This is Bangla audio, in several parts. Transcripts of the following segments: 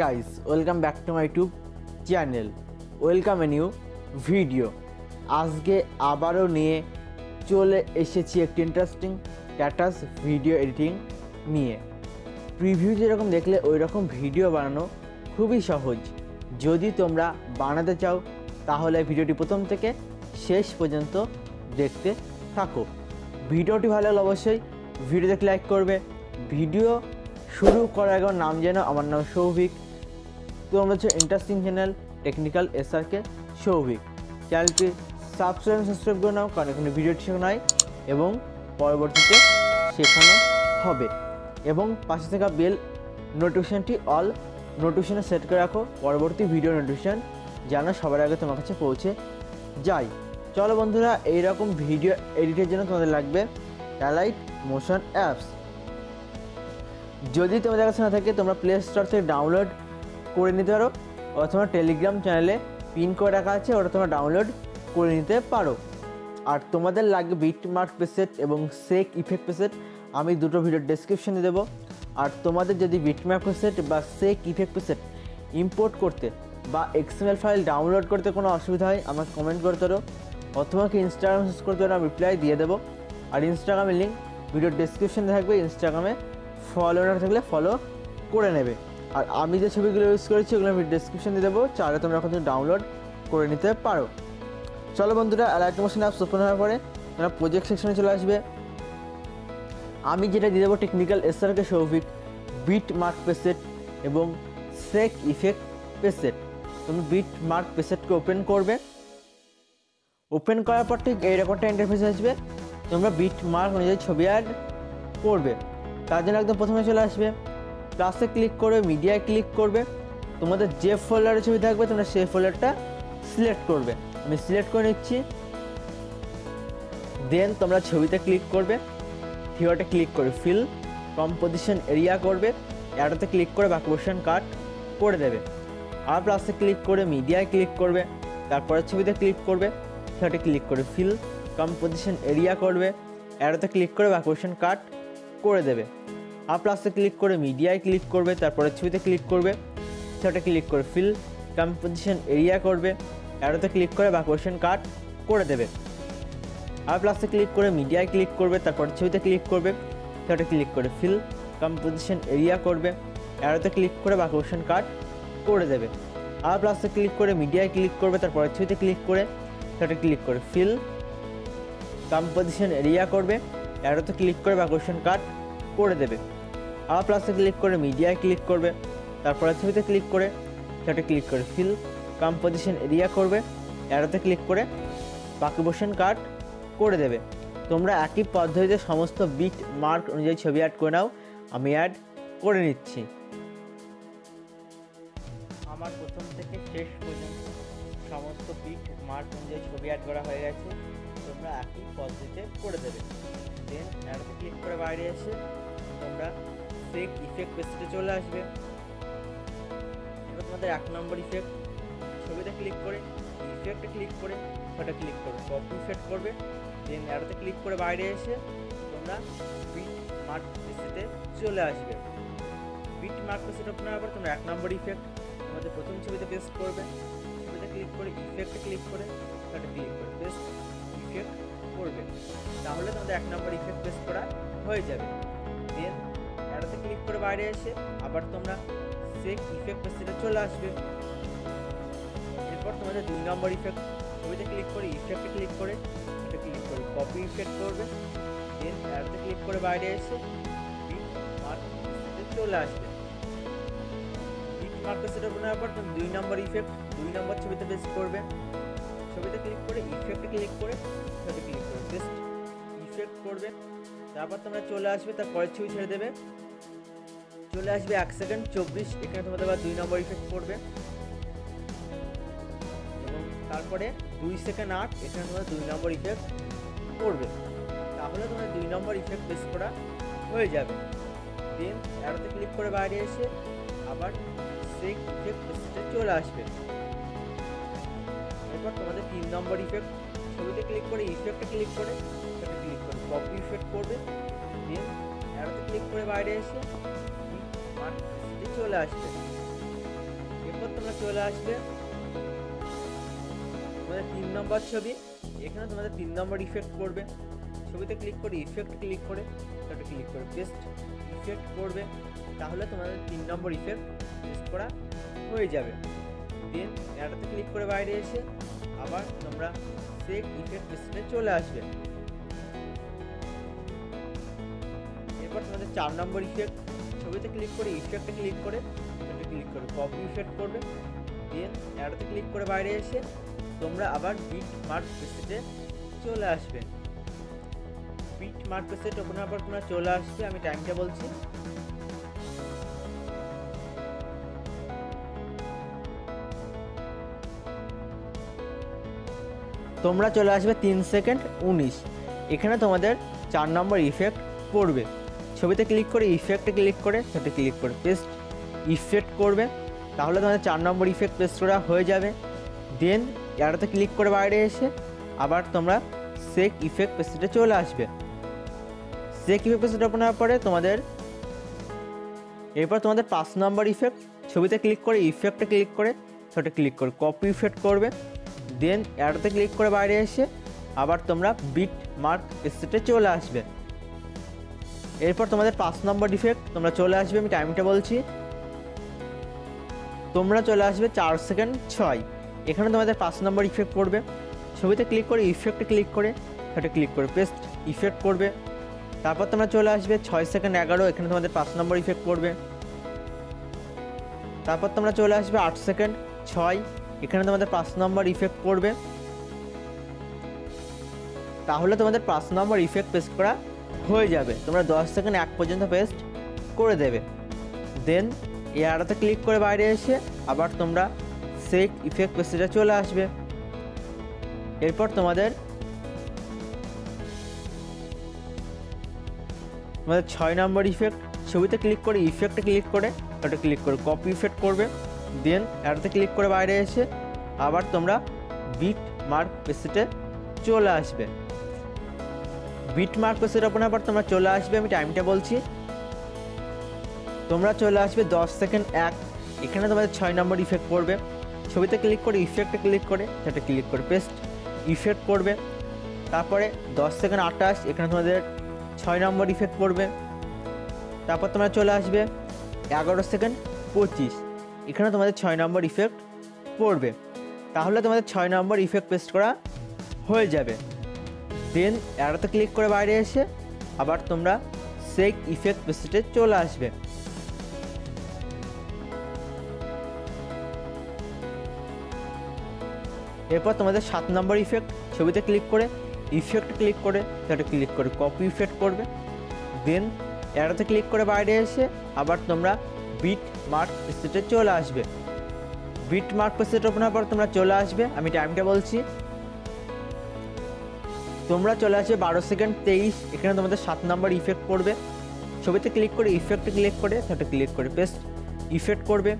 guys, welcome back to my YouTube channel. Welcome a new video. আজকে আবারও নিয়ে চলে এসেছি একটি ইন্টারেস্টিং স্ট্যাটাস ভিডিও এডিটিং নিয়ে। প্রিভিউ যেরকম দেখলে ওই রকম ভিডিও বানানো খুবই সহজ। যদি তোমরা বানাতে চাও তাহলে ভিডিওটি প্রথম থেকে শেষ পর্যন্ত দেখতে থাকো। ভিডিওটি ভালো লাগলে অবশ্যই ভিডিও দেখে লাইক করবে। ভিডিও শুরু করার আগে নাম জানো, আমার নাম সৌভিক। তোমরা হচ্ছে interesting channel technical SRK Souvik. চ্যানেলটি সাবস্ক্রাইব করে নাও, কারণ এখানে ভিডিওটি শেখানো হয় এবং পরবর্তীতে শেখানো হবে। এবং পাশে থাকা বেল নোটিফিকেশানটি অল নোটিফিকেশানে সেট করে রাখো, পরবর্তী ভিডিও নোটিফিকেশান যেন সবার আগে তোমার কাছে পৌঁছে যায়। চলো বন্ধুরা, এইরকম ভিডিও এডিটের জন্য তোমাদের লাগবে অ্যালাইট মোশন অ্যাপস। যদি তোমাদের কাছে না থাকে তোমরা প্লে স্টোর থেকে ডাউনলোড করে নিতে পারো, অথবা টেলিগ্রাম চ্যানেলে পিন করে রাখা আছে, ওটা তোমরা ডাউনলোড করে নিতে পারো। আর তোমাদের লাগবে বিটমার্ক প্রেসেট এবং শেক ইফেক্ট প্রেসেট, আমি দুটো ভিডিও ডেসক্রিপশনে দেবো। আর তোমাদের যদি বিটমার্ক প্রেসেট বা শেক ইফেক্ট প্রেসেট ইম্পোর্ট করতে বা এক্সএমএল ফাইল ডাউনলোড করতে কোনো অসুবিধা হয় আমাকে কমেন্ট করতে পারো, অথবা কি ইনস্টাগ্রাম ইউজ করতে পারো, আমি রিপ্লাই দিয়ে দেবো। আর ইনস্টাগ্রামের লিঙ্ক ভিডিও ডেসক্রিপশনে থাকবে, ইনস্টাগ্রামে ফলো না থাকলে ফলো করে নেবে। আর আমি যে ছবিগুলো ইউজ করেছি ওগুলো আমি ডেসক্রিপশন দিয়ে দেবো, চাইলে তোমরা এখন ডাউনলোড করে নিতে পারো। চলো বন্ধুরা, অ্যালাইট মোশন অ্যাপস ওপেন হওয়ার পরে তোমরা প্রজেক্ট সেকশনে চলে আসবে। আমি যেটা দিয়ে দেবো technical SRK Souvik, beat mark preset এবং শেক ইফেক্ট প্রেসেট। তুমি বিট মার্ক প্রেসেটকে ওপেন করবে। ওপেন করার পর ঠিক এইরকম একটা ইন্টারফেস আসবে, তোমরা বিট মার্ক অনুযায়ী ছবি অ্যাড করবে। তার জন্য একদম প্রথমে চলে আসবে, প্লাসে ক্লিক করবে, মিডিয়ায় ক্লিক করবে। তোমাদের যে ফোল্ডারে ছবি থাকবে তোমরা সেই ফোল্ডারটা সিলেক্ট করবে। আমি সিলেক্ট করে নিচ্ছি। দেন তোমরা ছবিতে ক্লিক করবে, থিওতে ক্লিক করে ফিল কম্পোজিশন এরিয়া করবে, অ্যাডোতে ক্লিক করে ব্যাকপোর্শন কাট করে দেবে। আর প্লাসে ক্লিক করে মিডিয়ায় ক্লিক করবে, তারপরে ছবিতে ক্লিক করবে, থিওতে ক্লিক করে ফিল কম্পোজিশন এরিয়া করবে, অ্যাডোতে ক্লিক করে ব্যাকপোর্শন কাট করে দেবে। আর প্লাসে ক্লিক করে মিডিয়ায় ক্লিক করবে, তারপরে ছবিতে ক্লিক করবে, সেটা ক্লিক করে ফিল কম্পোজিশন এরিয়া করবে, অ্যারোতে ক্লিক করে ব্যাকপোর্শন কাট করে দেবে। আর প্লাসে ক্লিক করে মিডিয়ায় ক্লিক করবে, তারপরে ছবিতে ক্লিক করবে, সেটা ক্লিক করে ফিল কম্পোজিশন এরিয়া করবে, অ্যারোতে ক্লিক করে ব্যাকপোর্শন কাট করে দেবে। আর প্লাসে ক্লিক করে মিডিয়ায় ক্লিক করবে, তারপরে ছবিতে ক্লিক করে সেটা ক্লিক করে ফিল কম্পোজিশন এরিয়া করবে, অ্যারোতে ক্লিক করে ব্যাকপোর্শন কাট করে দেবে। আর প্লাসে ক্লিক করে মিডিয়ায় ক্লিক করবে, তারপরে ছবিতে ক্লিক করে সেটা ক্লিক করে ফিল কম্পোজিশন এরিয়া করবে, অ্যারোতে ক্লিক করে ব্যাকপোর্শন কাট করে দেবে। তোমরা একই পদ্ধতিতে সমস্ত বিট মার্ক অনুযায়ী ছবি অ্যাড করে নাও। আমি অ্যাড করে নিচ্ছি। আমার প্রথম থেকে শেষ পর্যন্ত সমস্ত বিট মার্ক অনুযায়ী ছবি অ্যাড করা হয়ে গেছে, তোমরা একই পদ্ধতিতে করে দেবে। দেন অ্যাডোতে ক্লিক করে বাইরে এসে তোমরা শেক ইফেক্ট প্রেসেটে চলে আসবে। এবার তোমাদের 1 নম্বর ইফেক্ট, ছবিতে ক্লিক করে ইফেক্টে ক্লিক করে সেটা ক্লিক করে কপি ইফেক্ট করবে। দেন অ্যাডোতে ক্লিক করে বাইরে এসে তোমরা বিট মার্ক প্রেসেটে চলে আসবে। বিট মার্ক প্রেসেট ওপেন হওয়ার পর তোমরা 1 নম্বর ইফেক্ট তোমাদের প্রথম ছবিতে পেস্ট করবে। ছবিতে ক্লিক করে ইফেক্টে ক্লিক করে সেটা ক্লিক করে পেস্ট ইফেক্ট করবে, তাহলে তোমাদের 1 নম্বর ইফেক্ট পেস্ট করা হয়ে যাবে। দেন অ্যাডোতে ক্লিক করে বাইরে এসে আবার তোমরা শেক ইফেক্ট প্রেসেটে চলে আসবে। এরপর তোমাদের 2 নম্বর ইফেক্ট, ছবিতে ক্লিক করে ইফেক্টে ক্লিক করে এটা ক্লিক করে কপি ইফেক্ট করবে। দেন অ্যাডোতে ক্লিক করে বাইরে এসে বিট মার্ক প্রেসেটে চলে আসবে। বিট মার্ক প্রেসেট ওপেন হওয়ার পর তুমি 2 নম্বর ইফেক্ট 2 নম্বর ছবিতে পেস্ট করবে। ছবিতে ক্লিক করে ইফেক্টে ক্লিক করে সেটা ক্লিক করে পেস্ট ইফেক্ট করবে। তারপর তোমরা চলে আসবে, তারপরে ছবি ছেড়ে দেবে, চলে আসবে 1 সেকেন্ড 24, এখানে তোমাদের আবার 2 নম্বর ইফেক্ট করবে। এবং তারপরে 2 সেকেন্ড 8, এখানে তোমাদের 2 নম্বর ইফেক্ট করবে, তাহলে তোমাদের 2 নম্বর ইফেক্ট পেস্ট করা হয়ে যাবে। দেন অ্যারোতে ক্লিক করে বাইরে এসে আবার শেক ইফেক্ট প্রেসেটে চলে আসবে। এরপর তোমাদের 3 নম্বর ইফেক্ট, ছবিতে ক্লিক করে ইফেক্টে ক্লিক করে সেটা ক্লিক করে কপি ইফেক্ট করবে। দেন অ্যারোতে ক্লিক করে বাইরে এসে মার্ক প্রেসেটে চলে আসবে। এরপর তোমরা চলে আসবে তোমাদের 3 নম্বর ছবি। এখানে তোমাদের 3 নম্বর ইফেক্ট করবে। ছবিতে ক্লিক করে ইফেক্ট ক্লিক করে ওটা ক্লিক করে পেস্ট ইফেক্ট করবে, তাহলে তোমাদের 3 নম্বর ইফেক্ট পেস্ট করা হয়ে যাবে। দেন এটাতে ক্লিক করে বাইরে এসে আবার তোমরা সেভ ইফেক্ট পেস্টে চলে আসবে। এরপর তোমাদের 4 নম্বর ইফেক্ট, ছবিতে ক্লিক করে ইফেক্টে ক্লিক করে ওটা ক্লিক করে কপি ইফেক্ট করবে। দেন এটাতে ক্লিক করে বাইরে এসে তোমরা আবার বিট মার্ক পেস্টে চলে আসবে। বিট মার্ক পেস্ট ওপেন হওয়ার পর তোমরা চলে আসবে, আমি টাইমটা বলছি। তোমরা চলে আসবে 3 সেকেন্ড 19। এখানে তোমাদের 4 নম্বর ইফেক্ট পড়বে। ছবিতে ক্লিক করে ইফেক্টে ক্লিক করে সেটা ক্লিক করে পেস্ট ইফেক্ট করবে, তাহলে তোমাদের 4 নম্বর ইফেক্ট পেস্ট করা হয়ে যাবে। দেন এটাতে ক্লিক করে বাইরে এসে আবার তোমরা সেক ইফেক্ট পেস্টে চলে আসবে। সেক ইফেক্ট পেস্ট ওপেন হওয়ার পরে এরপর তোমাদের 5 নম্বর ইফেক্ট, ছবিতে ক্লিক করে ইফেক্টে ক্লিক করে সেটা ক্লিক করে কপি ইফেক্ট করবে। দেন এটাতে ক্লিক করে বাইরে এসে আবার তোমরা বিট মার্ক পেস্টে চলে আসবে। এরপর তোমাদের 5 নম্বর ইফেক্ট তোমরা চলে আসবে, আমি টাইমটা বলছি। তোমরা চলে আসবে 4 সেকেন্ড 6। এখানে তোমাদের 5 নম্বর ইফেক্ট পড়বে। ছবিতে ক্লিক করে ইফেক্টে ক্লিক করে সেটা ক্লিক করে পেস্ট ইফেক্ট করবে, তারপর তোমরা চলে আসবে 6 সেকেন্ড 11। এখানে তোমাদের 5 নম্বর ইফেক্ট পড়বে। তারপর তোমরা চলে আসবে 8 সেকেন্ড 6। এখানে তোমাদের 5 নম্বর ইফেক্ট পড়বে। তাহলে তোমাদের 5 নম্বর ইফেক্ট পেস্ট করা হয়ে যাবে। তোমরা 10 সেকেন্ড 1 পর্যন্ত পেস্ট করে দেবে। দেন এই আড়াতে ক্লিক করে বাইরে এসে আবার তোমরা সেক ইফেক্ট পেস্টে চলে আসবে। এরপর তোমাদের 6 নম্বর ইফেক্ট, ছবিতে ক্লিক করে ইফেক্টে ক্লিক করে ওটা ক্লিক করে কপি ইফেক্ট করবে। দেন এটাতে ক্লিক করে বাইরে এসে আবার তোমরা বিট মার্ক পেস্টে চলে আসবে। বিট মার্ক পেস্ট ওপেন হওয়ার পর তোমরা চলে আসবে, আমি টাইমটা বলছি। তোমরা চলে আসবে 10 সেকেন্ড 1। এখানে তোমাদের 6 নম্বর ইফেক্ট পড়বে। ছবিতে ক্লিক করে ইফেক্টে ক্লিক করে সেটা ক্লিক করে পেস্ট ইফেক্ট করবে, তারপরে 10 সেকেন্ড 28। এখানে তোমাদের 6 নম্বর ইফেক্ট পড়বে। তারপর তোমরা চলে আসবে 11 সেকেন্ড 25। এখানে তোমাদের 6 নম্বর ইফেক্ট পড়বে। তাহলে তোমাদের 6 নম্বর ইফেক্ট পেস্ট করা হয়ে যাবে। দেন এটাতে ক্লিক করে বাইরে এসে আবার তোমরা সেক ইফেক্ট পেস্টে চলে আসবে। এরপর তোমাদের 7 নম্বর ইফেক্ট, ছবিতে ক্লিক করে ইফেক্ট ক্লিক করে সেটা ক্লিক করে কপি ইফেক্ট করবে। দেন এটাতে ক্লিক করে বাইরে এসে আবার তোমরা বিট মার্ক পেস্টে চলে আসবে। বিট মার্ক পেস্ট ওপেন হওয়ার পর তোমরা চলে আসবে, আমি টাইমটা বলছি। তোমরা চলে আসবে 12 সেকেন্ড 23। এখানে তোমাদের 7 নম্বর ইফেক্ট পড়বে। ছবিতে ক্লিক করে ইফেক্টে ক্লিক করে সেটা ক্লিক করে পেস্ট ইফেক্ট করবে,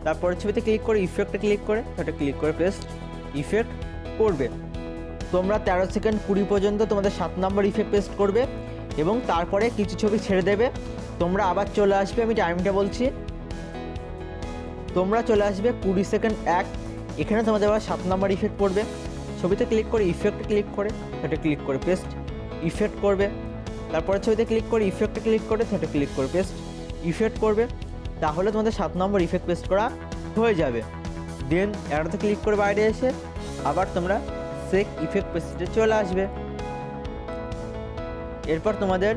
তারপরে ছবিতে ক্লিক করে ইফেক্টে ক্লিক করে সেটা ক্লিক করে পেস্ট ইফেক্ট করবে। তোমরা 13 সেকেন্ড 20 পর্যন্ত তোমাদের 7 নম্বর ইফেক্ট পেস্ট করবে এবং তারপরে কিছু ছবি ছেড়ে দেবে। তোমরা আবার চলে আসবে, আমি টাইমটা বলছি। তোমরা চলে আসবে 20 সেকেন্ড 1। এখানে তোমাদের আবার 7 নম্বর ইফেক্ট পড়বে। ছবিতে ক্লিক করে ইফেক্টে ক্লিক করে সেটা ক্লিক করে পেস্ট ইফেক্ট করবে, তারপরে ছবিতে ক্লিক করে ইফেক্টে ক্লিক করে সেটা ক্লিক করে পেস্ট ইফেক্ট করবে। তাহলে তোমাদের 7 নম্বর ইফেক্ট পেস্ট করা হয়ে যাবে। দেন এটাতে ক্লিক করে বাইরে এসে আবার তোমরা সেক ইফেক্ট পেস্টে চলে আসবে। এরপর তোমাদের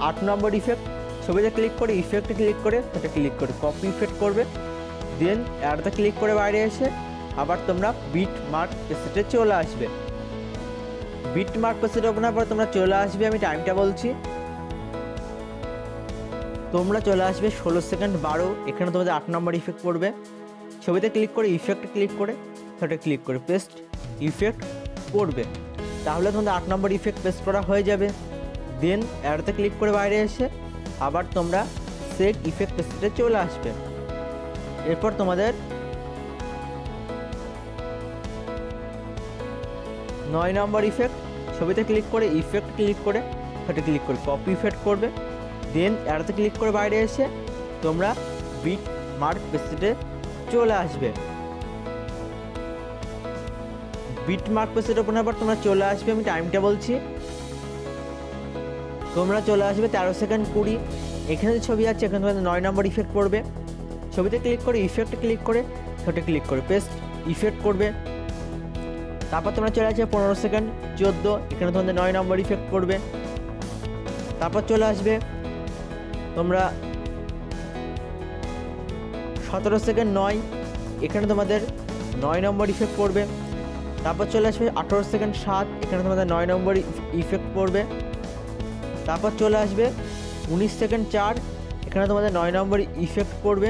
8 নম্বর ইফেক্ট, ছবিতে ক্লিক করে ইফেক্টে ক্লিক করে সেটা ক্লিক করে কপি ইফেক্ট করবে। দেন এটাতে ক্লিক করে বাইরে এসে আবার তোমরা বিট মার্ক পেস্টে চলে আসবে। বিট মার্ক পেস্ট ওপেন হওয়ার পর তোমরা চলে আসবে, আমি টাইমটা বলছি। তোমরা চলে আসবে 16 সেকেন্ড 12। এখানে তোমাদের 8 নম্বর ইফেক্ট পড়বে। ছবিতে ক্লিক করে ইফেক্টে ক্লিক করে সেটা ক্লিক করে পেস্ট ইফেক্ট করবে। তাহলে তোমাদের 8 নম্বর ইফেক্ট পেস্ট করা হয়ে যাবে। দেন এটাতে ক্লিক করে বাইরে এসে আবার তোমরা সেট ইফেক্ট পেস্টে চলে আসবে। এরপর তোমাদের 9 নম্বর ইফেক্ট, ছবিতে ক্লিক করে ইফেক্ট ক্লিক করে সেটা ক্লিক করে কপি ইফেক্ট করবে। দেন এটাতে ক্লিক করে বাইরে এসে তোমরা বিট মার্ক প্রেসেটে চলে আসবে। বিট মার্ক প্রেসেট ওপেনের পর তোমরা চলে আসবে, আমি টাইমটা বলছি, তোমরা চলে আসবে 13 সেকেন্ড 20। এখানে যে ছবি আছে এখানে তোমাদের 9 নম্বর ইফেক্ট পড়বে। ছবিতে ক্লিক করে ইফেক্টে ক্লিক করে ছোটে ক্লিক করে পেস্ট ইফেক্ট করবে। তারপর তোমরা চলে আসবে 15 সেকেন্ড 14, এখানে তোমাদের 9 নম্বর ইফেক্ট পড়বে। তারপর চলে আসবে তোমরা 17 সেকেন্ড 9, এখানে তোমাদের 9 নম্বর ইফেক্ট পড়বে। তারপর চলে আসবে 18 সেকেন্ড 7, এখানে তোমাদের 9 নম্বর ইফেক্ট পড়বে। তারপর চলে আসবে 19 সেকেন্ড 4, এখানে তোমাদের 9 নম্বর ইফেক্ট পড়বে।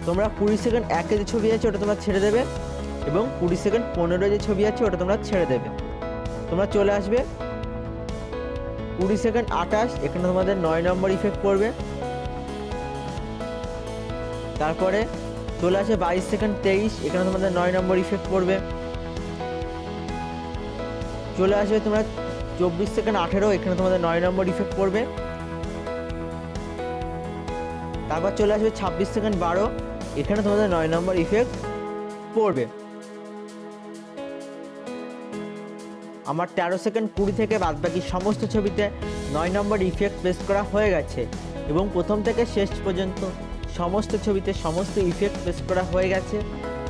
তোমরা 20 সেকেন্ড 1 যে ছবি আছে ওটা তোমরা ছেড়ে দেবে এবং 20 সেকেন্ড 15 যে ছবি আছে ওটা তোমরা ছেড়ে দেবে। তোমরা চলে আসবে 20 সেকেন্ড 28, এখানে তোমাদের 9 নম্বর ইফেক্ট পড়বে। তারপরে চলে আসে 22 সেকেন্ড 23, এখানে তোমাদের 9 নম্বর ইফেক্ট পড়বে। চলে আসবে তোমরা 24 সেকেন্ড 18, এখানে তোমাদের 9 নম্বর ইফেক্ট পড়বে। তারপর চলে আসবে 26 সেকেন্ড 12, এখানে তোমাদের 9 নম্বর ইফেক্ট পড়বে। আমার 13 সেকেন্ড 20 থেকে বাদবাকি সমস্ত ছবিতে 9 নম্বর ইফেক্ট পেস্ট করা হয়ে গেছে এবং প্রথম থেকে শেষ পর্যন্ত সমস্ত ছবিতে সমস্ত ইফেক্ট পেস্ট করা হয়ে গেছে।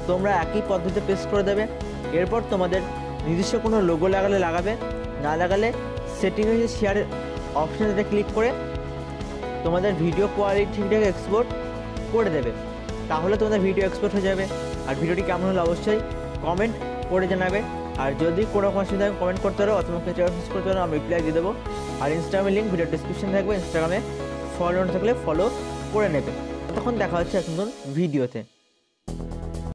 তোমরা একই পদ্ধতিতে পেস্ট করে দেবে। এরপর তোমাদের নিজস্ব কোনো লোগো লাগালে লাগাবে, না লাগালে সেটিংয়ে যে শেয়ারের অপশানটাতে ক্লিক করে তোমাদের ভিডিও কোয়ালিটি ঠিকঠাক এক্সপোর্ট করে দেবে, তাহলে তোমাদের ভিডিও এক্সপোর্ট হয়ে যাবে। আর ভিডিওটি কেমন হলো অবশ্যই কমেন্ট করে জানাবে। আর যদি কোনো অসুবিধা হয় কমেন্ট করতে পারো অথবা মেসেজ করতে পারো, আমি রিপ্লাই দিয়ে দেবো। আর ইনস্টাগ্রামের লিঙ্ক ভিডিও ডিসক্রিপশন থাকবে, ইনস্টাগ্রামে ফলো না থাকলে ফলো করে নেবে। তখন দেখা হচ্ছে এক নতুন ভিডিওতে।